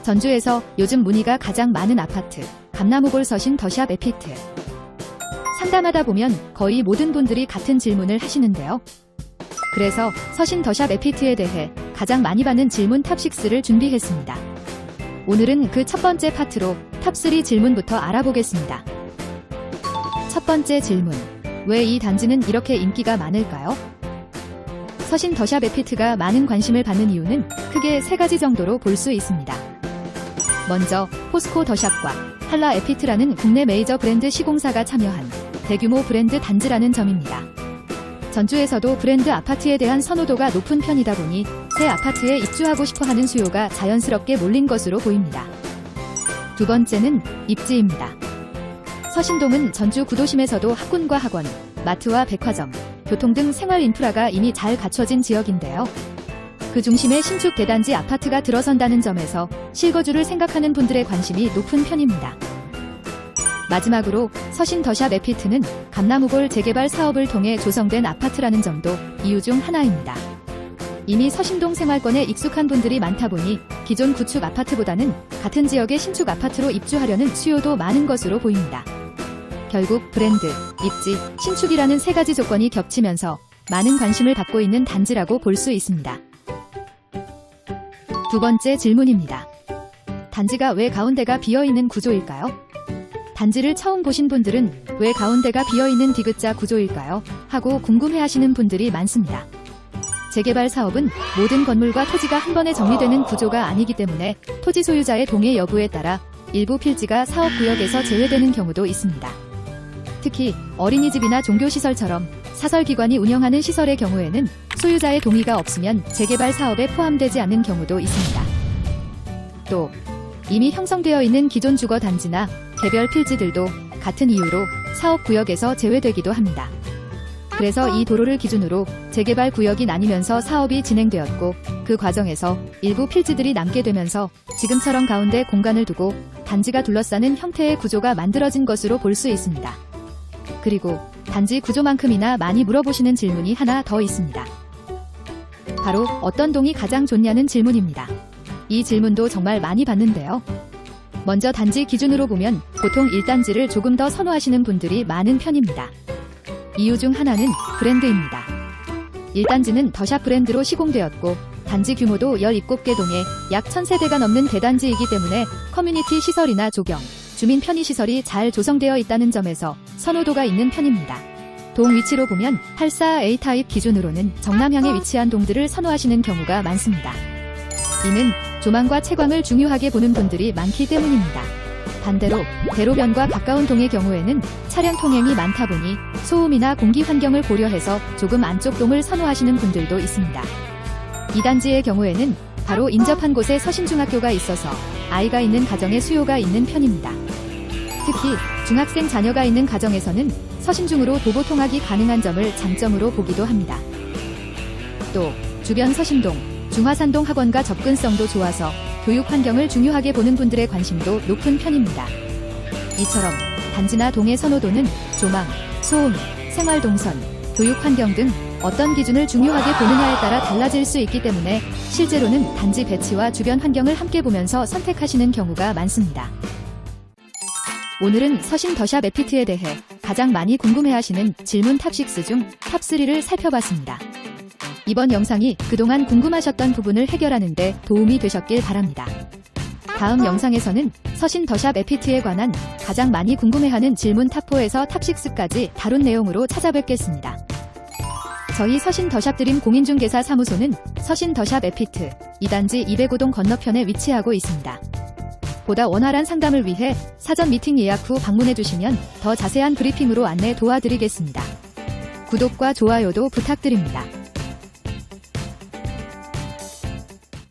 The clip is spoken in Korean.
전주에서 요즘 문의가 가장 많은 아파트, 감나무골 서신 더샵 에피트. 상담하다 보면 거의 모든 분들이 같은 질문을 하시는데요. 그래서 서신 더샵 에피트에 대해 가장 많이 받는 질문 탑6를 준비했습니다. 오늘은 그 첫 번째 파트로 탑3 질문부터 알아보겠습니다. 첫 번째 질문. 왜 이 단지는 이렇게 인기가 많을까요? 서신 더샵 에피트가 많은 관심을 받는 이유는 크게 세 가지 정도로 볼 수 있습니다. 먼저 포스코 더샵과 한라 에피트라는 국내 메이저 브랜드 시공사가 참여한 대규모 브랜드 단지라는 점입니다. 전주에서도 브랜드 아파트에 대한 선호도가 높은 편이다 보니 새 아파트에 입주하고 싶어하는 수요가 자연스럽게 몰린 것으로 보입니다. 두 번째는 입지입니다. 서신동은 전주 구도심에서도 학군과 학원, 마트와 백화점, 교통 등 생활 인프라가 이미 잘 갖춰진 지역인데요. 그 중심에 신축 대단지 아파트가 들어선다는 점에서 실거주를 생각하는 분들의 관심이 높은 편입니다. 마지막으로 서신 더샵 에피트는 감나무골 재개발 사업을 통해 조성된 아파트라는 점도 이유 중 하나입니다. 이미 서신동 생활권에 익숙한 분들이 많다 보니 기존 구축 아파트보다는 같은 지역의 신축 아파트로 입주하려는 수요도 많은 것으로 보입니다. 결국 브랜드, 입지, 신축이라는 세 가지 조건이 겹치면서 많은 관심을 받고 있는 단지라고 볼 수 있습니다. 두 번째 질문입니다. 단지가 왜 가운데가 비어있는 구조일까요? 단지를 처음 보신 분들은 왜 가운데가 비어있는 디귿자 구조일까요? 하고 궁금해하시는 분들이 많습니다. 재개발 사업은 모든 건물과 토지가 한 번에 정리되는 구조가 아니기 때문에 토지 소유자의 동의 여부에 따라 일부 필지가 사업구역에서 제외되는 경우도 있습니다. 특히 어린이집이나 종교시설처럼 사설기관이 운영하는 시설의 경우에는 소유자의 동의가 없으면 재개발 사업에 포함되지 않는 경우도 있습니다. 또 이미 형성되어 있는 기존 주거단지나 개별 필지들도 같은 이유로 사업구역에서 제외되기도 합니다. 그래서 이 도로를 기준으로 재개발 구역이 나뉘면서 사업이 진행되었고 그 과정에서 일부 필지들이 남게 되면서 지금처럼 가운데 공간을 두고 단지가 둘러싸는 형태의 구조가 만들어진 것으로 볼 수 있습니다. 그리고 단지 구조만큼이나 많이 물어보시는 질문이 하나 더 있습니다. 바로 어떤 동이 가장 좋냐는 질문입니다. 이 질문도 정말 많이 받는데요. 먼저 단지 기준으로 보면 보통 1단지를 조금 더 선호하시는 분들이 많은 편입니다. 이유 중 하나는 브랜드입니다. 1단지는 더샵 브랜드로 시공되었고 단지 규모도 17개 동에 약 1000세대가 넘는 대단지이기 때문에 커뮤니티 시설이나 조경, 주민 편의시설이 잘 조성되어 있다는 점에서 선호도가 있는 편입니다. 동 위치로 보면 84A 타입 기준으로는 정남향에 위치한 동들을 선호하시는 경우가 많습니다. 이는 조망과 채광을 중요하게 보는 분들이 많기 때문입니다. 반대로 대로변과 가까운 동의 경우에는 차량 통행이 많다 보니 소음이나 공기 환경을 고려해서 조금 안쪽 동을 선호하시는 분들도 있습니다. 2단지의 경우에는 바로 인접한 곳에 서신중학교가 있어서 아이가 있는 가정에 수요가 있는 편입니다. 특히 중학생 자녀가 있는 가정에서는 서신중으로 도보 통학이 가능한 점을 장점으로 보기도 합니다. 또 주변 서신동, 중화산동 학원과 접근성도 좋아서 교육 환경을 중요하게 보는 분들의 관심도 높은 편입니다. 이처럼 단지나 동의 선호도는 조망, 소음, 생활동선, 교육 환경 등 어떤 기준을 중요하게 보느냐에 따라 달라질 수 있기 때문에 실제로는 단지 배치와 주변 환경을 함께 보면서 선택하시는 경우가 많습니다. 오늘은 서신 더샵 에피트에 대해 가장 많이 궁금해하시는 질문 탑6 중 탑3를 살펴봤습니다. 이번 영상이 그동안 궁금하셨던 부분을 해결하는 데 도움이 되셨길 바랍니다. 다음 영상에서는 서신 더샵 에피트에 관한 가장 많이 궁금해하는 질문 탑4에서 탑6까지 다룬 내용으로 찾아뵙겠습니다. 저희 서신 더샵 드림 공인중개사 사무소는 서신 더샵 에피트 2단지 205동 건너편에 위치하고 있습니다. 보다 원활한 상담을 위해 사전 미팅 예약 후 방문해 주시면 더 자세한 브리핑으로 안내 도와드리겠습니다. 구독과 좋아요도 부탁드립니다.